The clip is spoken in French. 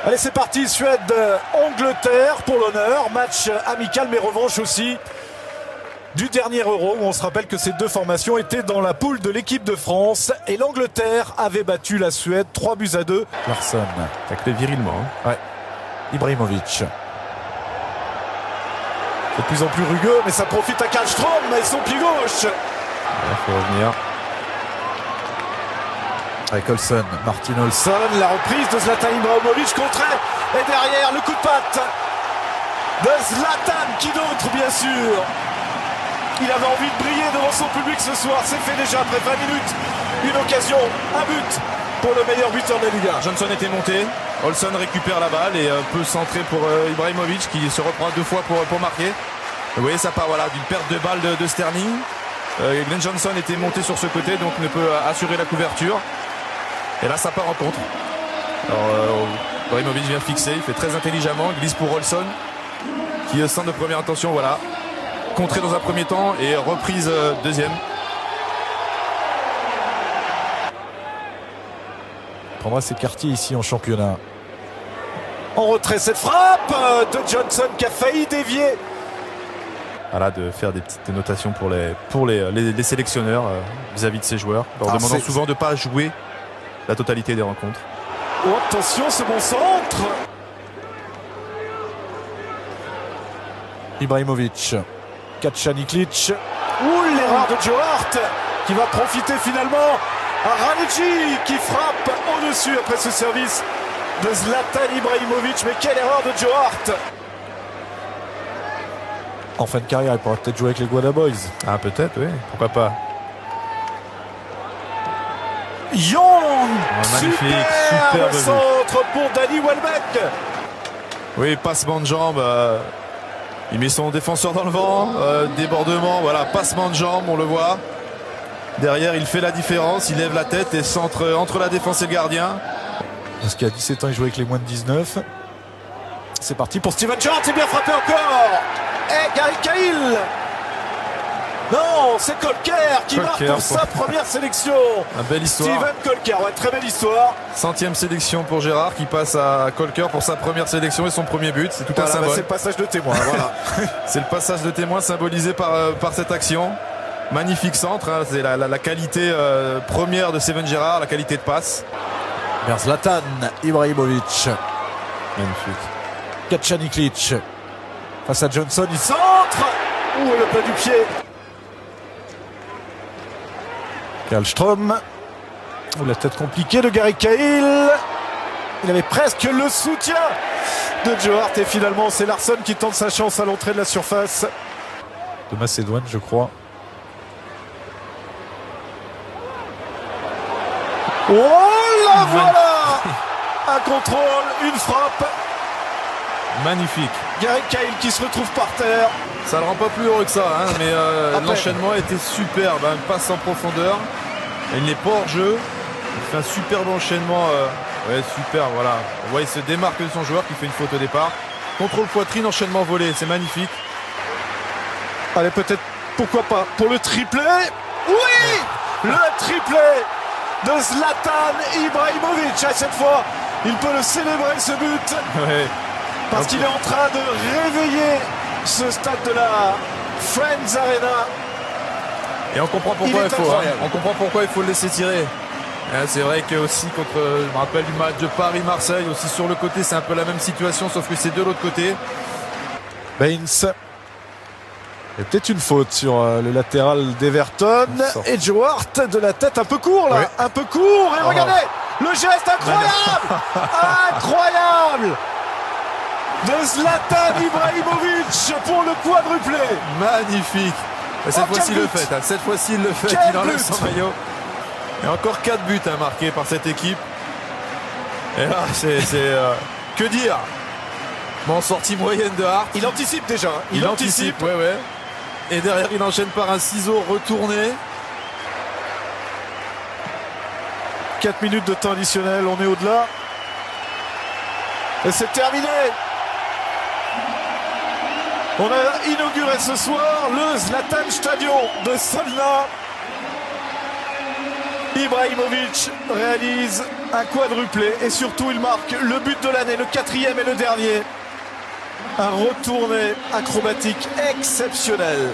Allez, c'est parti, Suède-Angleterre pour l'honneur. Match amical, mais revanche aussi du dernier Euro, où on se rappelle que ces deux formations étaient dans la poule de l'équipe de France. Et l'Angleterre avait battu la Suède 3-2. Larsson. Taclé virilement. Ouais. Ibrahimovic. C'est de plus en plus rugueux, mais ça profite à Karlström et son pied gauche. Il faut revenir. Avec Olsen, Martin Olsen, la reprise de Zlatan Ibrahimovic contré, et derrière le coup de patte de Zlatan, qui d'autre bien sûr. Il avait envie de briller devant son public ce soir, c'est fait déjà après 20 minutes, une occasion, un but pour le meilleur buteur de la Liga. Johnson était monté, Olsen récupère la balle et peut centrer pour Ibrahimovic qui se reprend deux fois pour marquer. Vous voyez, ça part voilà, d'une perte de balle de Sterling. Glenn Johnson était monté sur ce côté, donc ne peut assurer la couverture. Et là, ça part en contre. Alors, Ibrahimovic vient fixer, il fait très intelligemment, il glisse pour Olsen, qui centre de première intention, voilà. Contré dans un premier temps et reprise deuxième. Il prendra ses quartiers ici en championnat. En retrait, cette frappe de Johnson qui a failli dévier. Voilà, de faire des petites notations pour les sélectionneurs vis-à-vis de ces joueurs, leur demandant souvent de ne pas jouer la totalité des rencontres. Oh, attention, ce bon centre. Ibrahimovic, Kacaniklic. Ouh, l'erreur de Joe Hart qui va profiter finalement à Ranici qui frappe au-dessus après ce service de Zlatan Ibrahimovic. Mais quelle erreur de Joe Hart. En fin de carrière, il pourra peut-être jouer avec les Guada Boys. Ah, peut-être, oui, pourquoi pas. Young, magnifique, super le centre pour Danny Welbeck. Oui, passement de jambe. Il met son défenseur dans le vent. Débordement, voilà, passement de jambe, on le voit. Derrière, il fait la différence. Il lève la tête et centre entre la défense et le gardien. Parce qu'à 17 ans, il jouait avec les moins de 19. C'est parti pour Steven Gerrard. C'est bien frappé encore. Et Gary Cahill. Non, c'est Colker qui marque pour sa première sélection. Une belle histoire. Steven Colker, ouais, très belle histoire. 100e sélection pour Gerrard qui passe à Colker pour sa première sélection et son premier but. C'est tout un symbole. C'est le passage de témoin. Voilà. C'est le passage de témoin symbolisé par cette action. Magnifique centre. Hein. C'est la qualité première de Steven Gerrard, la qualité de passe. Vers Zlatan Ibrahimovic. Magnifique. Kacaniklic. Face à Johnson, il centre. Ouh, le plat du pied. Karlström. La tête compliquée de Gary Cahill. Il avait presque le soutien de Joe Hart. Et finalement, c'est Larsson qui tente sa chance à l'entrée de la surface. De Macédoine, je crois. Oh là, voilà. Un contrôle, une frappe. Magnifique. Gary Cahill qui se retrouve par terre. Ça ne le rend pas plus heureux que ça, hein, mais l'enchaînement était superbe. Une passe en profondeur. Il n'est pas hors jeu. Il fait un superbe enchaînement. Ouais, super, voilà. On voit, il se démarque de son joueur qui fait une faute au départ. Contrôle poitrine, enchaînement volé. C'est magnifique. Allez, peut-être, pourquoi pas, pour le triplé. Oui, le triplé de Zlatan Ibrahimovic. À cette fois, il peut le célébrer, ce but. Ouais. Parce qu'il est en train de réveiller ce stade de la Friends Arena. Et on comprend pourquoi il faut le laisser tirer. C'est vrai que aussi contre, je me rappelle du match de Paris-Marseille, aussi sur le côté, c'est un peu la même situation, sauf que c'est de l'autre côté. Baines. Il y a peut-être une faute sur le latéral d'Everton. Et Joe Hart de la tête un peu court là. Oui. Un peu court. Et regardez, le geste incroyable. Incroyable de Zlatan Ibrahimovic pour le quadruplé. Magnifique. Et cette fois-ci, il le fait. Cette fois-ci, il le fait. Il enlève son maillot. Et encore 4 buts marqués par cette équipe. Et là, c'est que dire. Bon, sortie moyenne de Hart. Il anticipe déjà. Il anticipe, ouais. Et derrière, il enchaîne par un ciseau retourné. 4 minutes de temps additionnel, on est au-delà. Et c'est terminé. On a inauguré ce soir le Zlatan Stadion de Solna. Ibrahimovic réalise un quadruplé et surtout il marque le but de l'année, le 4e et le dernier. Un retourné acrobatique exceptionnel.